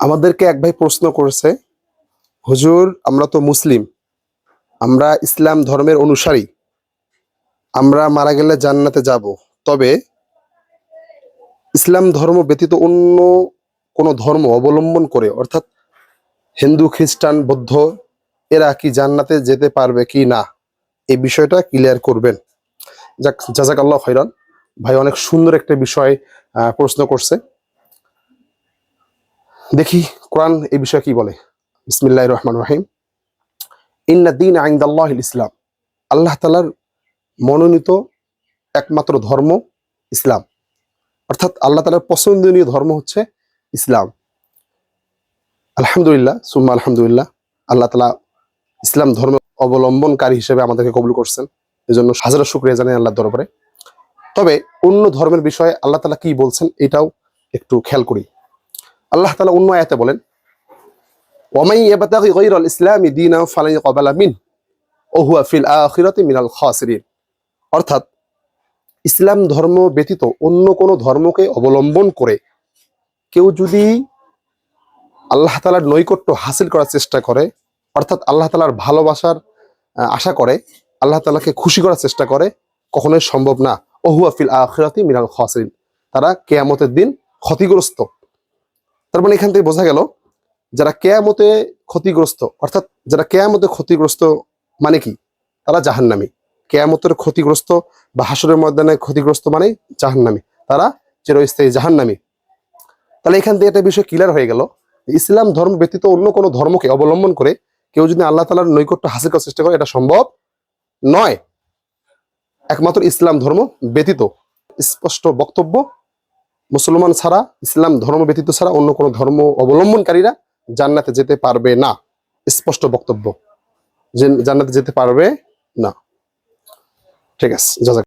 আমাদেরকে এক ভাই প্রশ্ন করেছে, হুজুর আমরা তো মুসলিম, আমরা ইসলাম ধর্মের অনুসারী, আমরা মারা গেলে জান্নাতে যাব, তবে ইসলাম ধর্ম ব্যতীত অন্য কোনো ধর্ম অবলম্বন করে, অর্থাৎ হিন্দু, খ্রিস্টান, বৌদ্ধ, এরা কি জান্নাতে যেতে পারবে কি না, এই বিষয়টা ক্লিয়ার করবেন। যাক, জাযাকাল্লাহু খাইরান। ভাই অনেক সুন্দর একটা বিষয় প্রশ্ন করছে। দেখি কোরআন এই বিষয়ে কি বলে। বিসমিল্লাহির রহমানির রহিম। ইন্না দীনা ইনদাল্লাহিল ইসলাম। আল্লাহ তাআলার মনোনীত একমাত্র ধর্ম ইসলাম, অর্থাৎ আল্লাহ তাআলার পছন্দনীয় ধর্ম হচ্ছে ইসলাম। আলহামদুলিল্লাহ, সুম্মা আলহামদুলিল্লাহ, আল্লাহ তাআলা ইসলাম ধর্ম অবলম্বনকারী হিসেবে আমাদেরকে কবুল করছেন, এজন্য হাজারো শুকরিয়া জানাই আল্লাহর দরবারে। তবে অন্য ধর্মের বিষয়ে আল্লাহ তাআলা কি বলছেন এটাও একটু খেয়াল করি। আল্লাহ তাআলা অন্য আয়াতে বলেন, ওয়ামাই ইয়াবতাগি গায়রাল ইসলামি দীনান ফালান ইউকবালা মিনহু ওয়া হুয়া ফিল আখিরাতি মিনাল খাসিরিন। অর্থাৎ ইসলাম ধর্ম ব্যতীত অন্য কোনো ধর্মকে অবলম্বন করে কেউ যদি আল্লাহ তাআলার নৈকট্য হাসিল করার চেষ্টা করে, অর্থাৎ আল্লাহ তাআলার ভালোবাসার আশা করে, আল্লাহ তাআলাকে খুশি করার চেষ্টা করে, কখনোই সম্ভব না। ওয়া হুয়া ফিল আখিরাতি মিনাল খাসিরিন, তারা কিয়ামতের দিন ক্ষতিগ্রস্ত। তার মানে এখান থেকে বোঝা গেল, যারা কিয়ামতে ক্ষতিগ্রস্ত, অর্থাৎ যারা কিয়ামতে ক্ষতিগ্রস্ত মানে কি, তারা জাহান্নামী। কিয়ামতের ক্ষতিগ্রস্ত বা হাসরের ময়দানে ক্ষতিগ্রস্ত মানে জাহান্নামী, তারা চিরস্থায়ী জাহান্নামী। তাহলে এখান থেকে একটা বিষয় ক্লিয়ার হয়ে গেল, ইসলাম ধর্ম ব্যতীত অন্য কোনো ধর্মকে অবলম্বন করে কেউ যদি আল্লাহ তাআলার নৈকট্য হাসিল করার চেষ্টা করে, এটা সম্ভব নয়, একমাত্র ইসলাম ধর্ম ব্যতীত। স্পষ্ট বক্তব্য, মুসলমান ছাড়া, ইসলাম ধর্ম ব্যতীত ছাড়া অন্য কোনো ধর্ম অবলম্বনকারীরা জান্নাতে যেতে পারবে না। স্পষ্ট বক্তব্য, যে জান্নাতে যেতে পারবে না। ঠিক আছে,